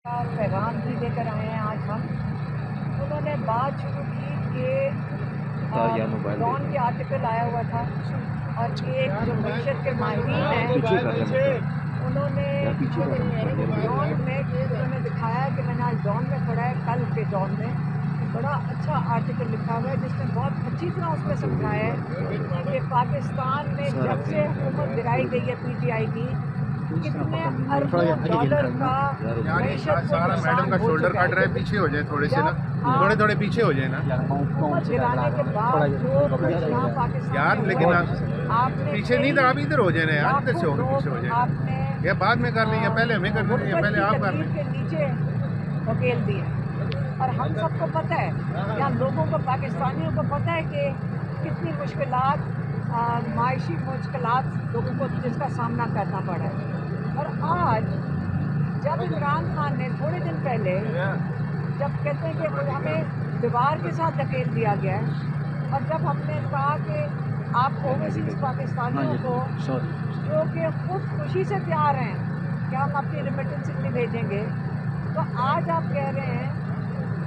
पैगाम भी लेकर आए हैं आज हम। उन्होंने बात शुरू की कि डॉन के आर्टिकल आया हुआ था और एक जो मीशत के माहिरीन हैं उन्होंने डॉन में उन्होंने दिखाया कि मैंने आज डॉन में पढ़ा है, कल के डॉन में बड़ा अच्छा आर्टिकल लिखा हुआ है जिसने बहुत अच्छी तरह उसमें समझाया है कि पाकिस्तान में जब से हुकूमत गिराई गई है PTI की कितने अरबों डॉलर का मईशत को मैडम का शोल्डर काट रहा है, पीछे हो जाए थोड़े से ना, थोड़े पीछे हो जाए ना गिराने के बाद जो पाकिस्तान यार, लेकिन आप पीछे नहीं तो आप इधर हो जाए ना यार, इधर से होकर पीछे हो जाए। या बाद में कर लें या पहले हमें कर लें या पहले आप कर लें। के नीचे धकेल दिए और हम सबको पता है, यहाँ लोगों को, पाकिस्तानियों को पता है कि कितनी मुश्किलात, मायशी मुश्किलात लोगों को जिसका सामना करना पड़ा है। और आज जब इमरान खान ने थोड़े दिन पहले जब कहते हैं कि हमें दीवार के साथ धकेल दिया गया है और जब हमने कहा कि आप ओवरसीज़ पाकिस्तानियों को जो कि खुद खुशी से तैयार हैं कि हम अपनी रेमिटेंसेस भी भेजेंगे, तो आज आप कह रहे हैं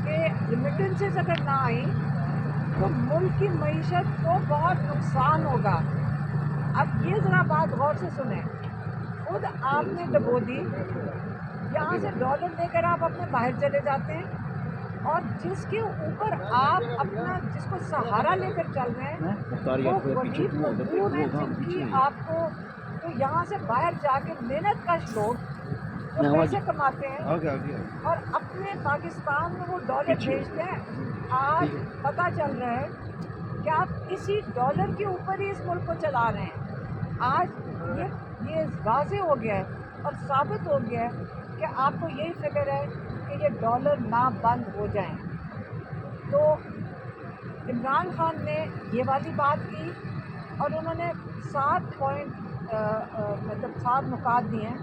कि रेमिटेंसेस अगर ना आई तो मुल्क की मईशत को बहुत नुकसान होगा। अब ये ज़रा बात गौर से सुने, खुद आपने डबो दी, यहाँ से डॉलर लेकर आप अपने बाहर चले जाते हैं और जिसके ऊपर आप अपना जिसको सहारा लेकर चल रहे हैं वो गरीब मजदूर हैं जिनकी आपको, तो यहाँ से बाहर जाके मेहनत कश लोग तो पैसे कमाते हैं और अपने पाकिस्तान में वो डॉलर भेजते हैं। आज पता चल रहा है कि आप इसी डॉलर के ऊपर ही इस मुल्क को चला रहे हैं। आज ये वाज़ेह हो गया है और साबित हो गया है कि आपको यही फिक्र है कि ये डॉलर ना बंद हो जाए। तो इमरान खान ने ये वाली बात की और उन्होंने 7 पॉइंट मतलब 7 नुकात दिए हैं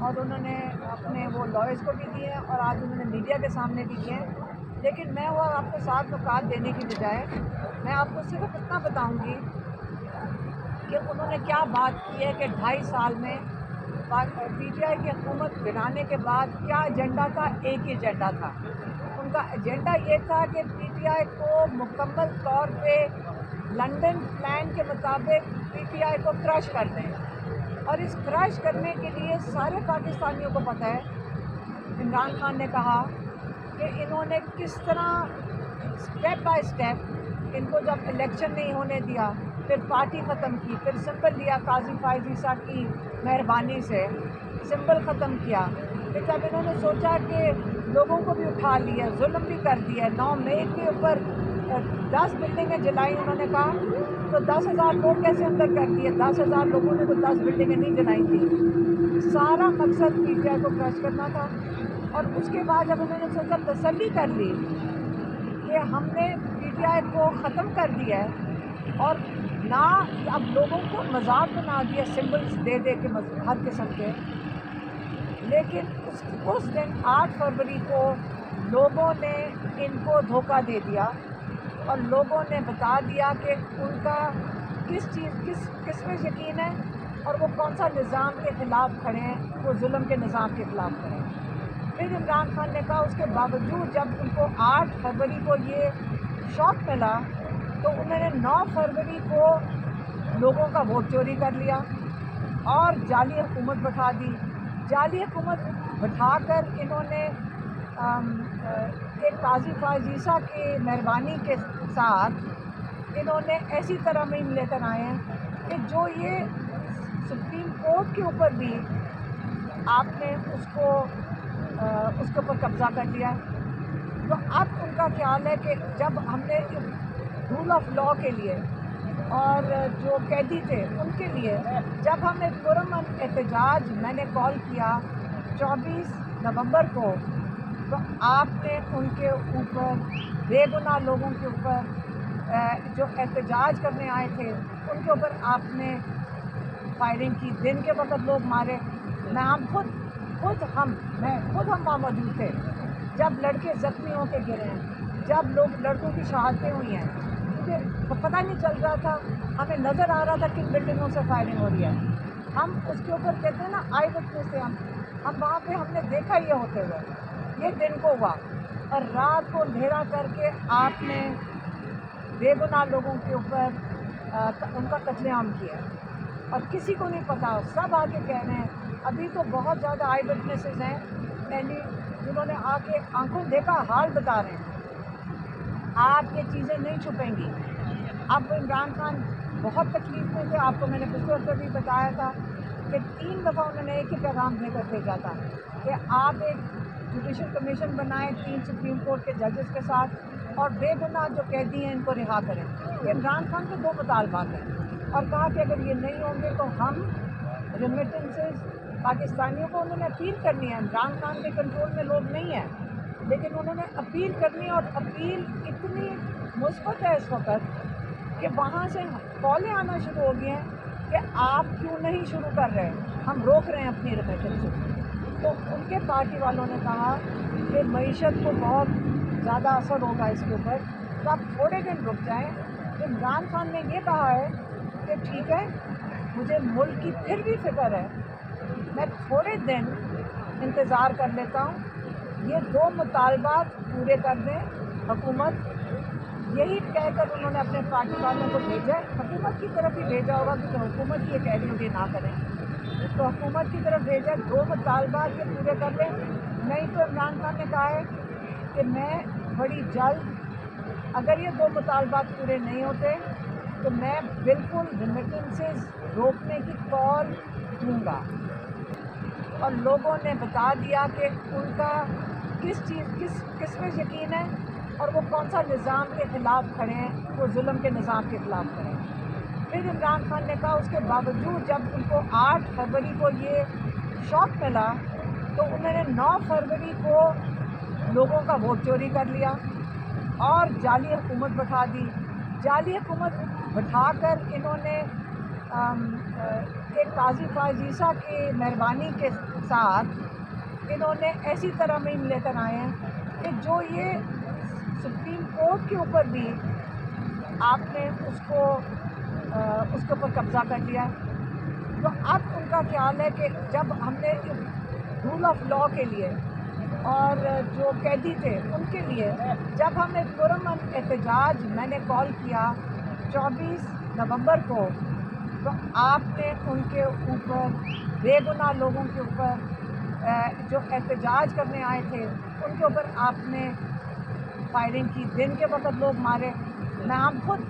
और उन्होंने अपने वो लॉयर्स को भी दिए हैं और आज उन्होंने मीडिया के सामने भी किए हैं। लेकिन मैं वो आपको 7 नुकात देने की बजाय मैं आपको सिर्फ इतना बताऊंगी कि उन्होंने क्या बात की है कि 2.5 साल में PTI की हुकूमत गिराने के बाद क्या एजेंडा था। एक ही एजेंडा था उनका। एजेंडा ये था कि PTI को मुकम्मल तौर पे लंदन प्लान के मुताबिक PTI को क्रश कर दें और इस क्रश करने के लिए सारे पाकिस्तानियों को पता है, इमरान खान ने कहा कि इन्होंने किस तरह स्टेप बाय स्टेप इनको जब इलेक्शन नहीं होने दिया, फिर पार्टी ख़त्म की, फिर सिंबल लिया, काजी फायज़ ईसा की मेहरबानी से सिंबल ख़त्म किया। फिर जब इन्होंने सोचा कि लोगों को भी उठा लिया, जुल्म भी कर दिया, 9 मई के ऊपर 10 बिल्डिंगें जलाई उन्होंने कहा, तो 10,000 लोग कैसे अंदर कर दिए? 10,000 लोगों ने तो 10 बिल्डिंगें नहीं जलाई थी। सारा मकसद PTI को क्रश करना था। और उसके बाद जब उन्होंने सोचा, तसल्ली कर ली कि हमने PTI को ख़त्म कर दिया है और ना अब लोगों को मजाक बना दिया सिंबल्स दे दे के हर किस्म के। लेकिन उस दिन 8 फरवरी को लोगों ने इनको धोखा दे दिया और लोगों ने बता दिया कि उनका किस में यकीन है और वो कौन सा निज़ाम के ख़िलाफ़ खड़े हैं, वो जुल्म के निज़ाम के ख़िलाफ़ खड़े हैं। फिर इमरान खान ने कहा, उसके बावजूद जब उनको 8 फरवरी को ये शॉक मिला तो उन्होंने 9 फरवरी को लोगों का वोट चोरी कर लिया और जाली हुकूमत बैठा दी। जाली हुकूमत बैठाकर इन्होंने एक काजी फायज़ ईसा की मेहरबानी के साथ इन्होंने ऐसी तरह मुहिम लेकर आए हैं कि जो ये सुप्रीम कोर्ट के ऊपर भी आपने उसके ऊपर कब्ज़ा कर लिया। तो अब उनका ख्याल है कि जब हमने रूल ऑफ लॉ के लिए और जो कैदी थे उनके लिए जब हमें पुरअमन एहतजाज मैंने कॉल किया 24 नवंबर को, तो आपने उनके ऊपर, बेगुनाह लोगों के ऊपर जो एहतजाज करने आए थे उनके ऊपर आपने फायरिंग की। दिन के वक्त लोग मारे। हम वहाँ मौजूद थे जब लड़के ज़ख्मी होकर गिरे हैं, जब लड़कों की शहादतें हुई हैं। तो पता नहीं चल रहा था, हमें नज़र आ रहा था किन बिल्डिंगों से फायरिंग हो रही है। हम उसके ऊपर कहते हैं ना, आई विटनेस थे हम वहाँ पे हमने देखा ये होते हुए। ये दिन को हुआ और रात को अंधेरा करके आपने बेगुनाह लोगों के ऊपर उनका कत्लेआम किया और किसी को नहीं पता, सब आके कह रहे हैं। अभी तो बहुत ज़्यादा आई विटनेसेस हैं यानी जिन्होंने आके आंखों देखा हाल बता रहे हैं। आप ये चीज़ें नहीं छुपेंगी। अब इमरान खान बहुत तकलीफ में थे, आपको मैंने पिछले हफ्ते भी बताया था कि 3 दफ़ा उन्होंने एक ही पैगाम देकर भेजा था कि आप एक जुडिशल कमीशन बनाएं 3 सुप्रीम कोर्ट के जजेस के साथ और बेगुनाह जो कैदी हैं इनको रिहा करें। इमरान खान के 2 मुतालबात हैं और कहा कि अगर ये नहीं होंगे तो हम रेमिटेंसेस पाकिस्तानियों को उन्होंने अपील करनी है। इमरान खान के कंट्रोल में लोग नहीं हैं लेकिन उन्होंने अपील करनी है और अपील इतनी मुस्बत है इस वक्त कि वहाँ से कॉलें आना शुरू हो गई हैं कि आप क्यों नहीं शुरू कर रहे, हम रोक रहे हैं अपनी रेमिटेंसेस। तो उनके पार्टी वालों ने कहा कि मईशत को बहुत ज़्यादा असर होगा इसके ऊपर, तो आप थोड़े दिन रुक जाएं। इमरान खान ने ये कहा है कि ठीक है, मुझे मुल्क की फिर भी फ़िक्र है, मैं थोड़े दिन इंतज़ार कर लेता हूँ, ये 2 मुतालबात पूरे कर दें हुकूमत। यही कहकर उन्होंने अपने पार्टी वालों को भेजा, हुकूमत की तरफ ही भेजा होगा क्योंकि हुकूमत ये कह रही होगी ना करें, तो हुकूमत की तरफ भेजा 2 मुतालबात ये पूरे कर लें। नहीं तो इमरान खान ने कहा है कि मैं बड़ी जल्द, अगर ये 2 मुतालबात पूरे नहीं होते तो मैं बिल्कुल रेमिटेंसेस रोकने की कॉल दूँगा। और लोगों ने बता दिया कि उनका किस में यकीन है और वो कौन सा निज़ाम के ख़िलाफ़ खड़े हैं, वो जुल्म के निज़ाम के ख़िलाफ़ खड़े हैं। फिर इमरान खान ने कहा उसके बावजूद जब उनको 8 फरवरी को ये शॉक मिला तो उन्होंने 9 फरवरी को लोगों का वोट चोरी कर लिया और जाली हुकूमत बैठा दी। जाली हुकूमत बैठाकर इन्होंने एक काजी फाजीसा की मेहरबानी के साथ इन्होंने ऐसी तरह में लेकर आए हैं कि जो ये सुप्रीम कोर्ट के ऊपर भी आपने उसके ऊपर कब्ज़ा कर लिया। तो अब उनका ख्याल है कि जब हमने रूल ऑफ लॉ के लिए और जो कैदी थे उनके लिए जब हमने पुरअमन एहतजाज मैंने कॉल किया 24 नवंबर को, तो आपने उनके ऊपर बेगुनाह लोगों के ऊपर जो एहतजाज करने आए थे उनके ऊपर आपने फायरिंग की। दिन के वक्त लोग मारे। मैं खुद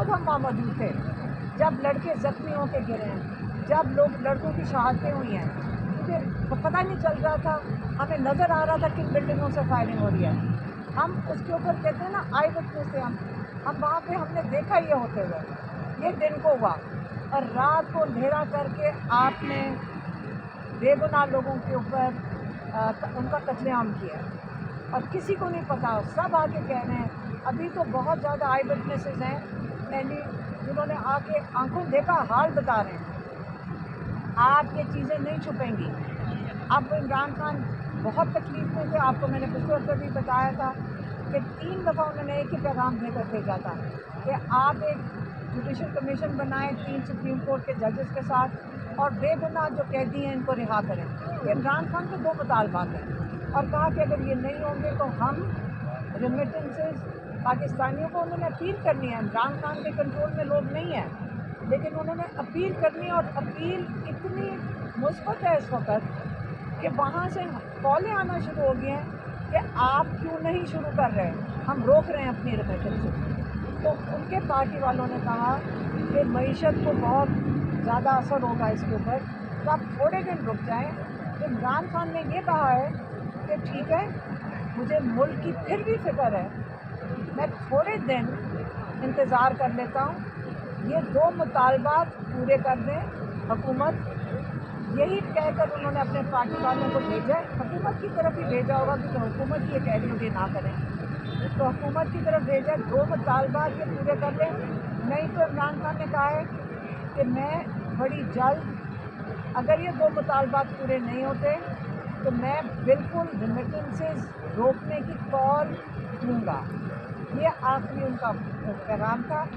हम वहाँ मौजूद थे जब लड़के ज़ख्मी होकर गिरे हैं, जब लड़कों की शहादतें हुई हैं, क्योंकि पता नहीं चल रहा था, हमें नज़र आ रहा था किन बिल्डिंगों से फायरिंग हो रही है। हम उसके ऊपर कहते हैं ना आई विटनेस थे हम वहाँ पे हमने देखा ये होते हुए। ये दिन को हुआ और रात को अंधेरा करके आपने बेगुनाह लोगों के ऊपर उनका कत्लेआम किया और किसी को नहीं पता, सब आके कह रहे हैं। अभी तो बहुत ज़्यादा आई विटनेसेस हैं यानी जिन्होंने आके आंखों देखा हाल बता रहे हैं। आप ये चीज़ें नहीं छुपेंगी। अब इमरान खान बहुत तकलीफ में थे, आपको मैंने पिछले हफ्ते भी बताया था कि 3 दफ़ा उन्होंने एक ही पैगाम देकर भेजा था कि आप एक जुडिशल कमीशन बनाएं 3 सुप्रीम कोर्ट के जजेस के साथ और बेगुनाह जो कैदी हैं इनको रिहा करें। इमरान खान के 2 मुतालबात हैं और कहा कि अगर ये नहीं होंगे तो हम रेमिटेंसेस पाकिस्तानियों को उन्होंने अपील करनी है। इमरान खान के कंट्रोल में लोग नहीं हैं लेकिन उन्होंने अपील करनी है और अपील इतनी मुस्बत है इस वक्त कि वहाँ से कॉलें आना शुरू हो गई हैं कि आप क्यों नहीं शुरू कर रहे, हम रोक रहे हैं अपनी रेमिटेंसेस। तो उनके पार्टी वालों ने कहा कि मईशत को बहुत ज़्यादा असर होगा इसके ऊपर, तो आप थोड़े दिन रुक जाएं। इमरान खान ने ये कहा है कि ठीक है, मुझे मुल्क की फिर भी फ़िक्र है, मैं थोड़े दिन इंतज़ार कर लेता हूँ, ये 2 मुतालबात पूरे कर दें हुकूमत। यही कहकर उन्होंने अपने पार्टी वालों को भेजा, हुकूमत की तरफ ही भेजा होगा क्योंकि हुकूमत ये कह रही होगी ना करें, तो हुकूमत की तरफ भेजा 2 मुतालबात ये पूरे कर लें। नहीं तो इमरान खान ने कहा है कि मैं बड़ी जल्द, अगर ये 2 मुतालबात पूरे नहीं होते तो मैं बिल्कुल रेमिटेंसेस रोकने की कॉल दूँगा। ये आखिरी उनका पैगाम था।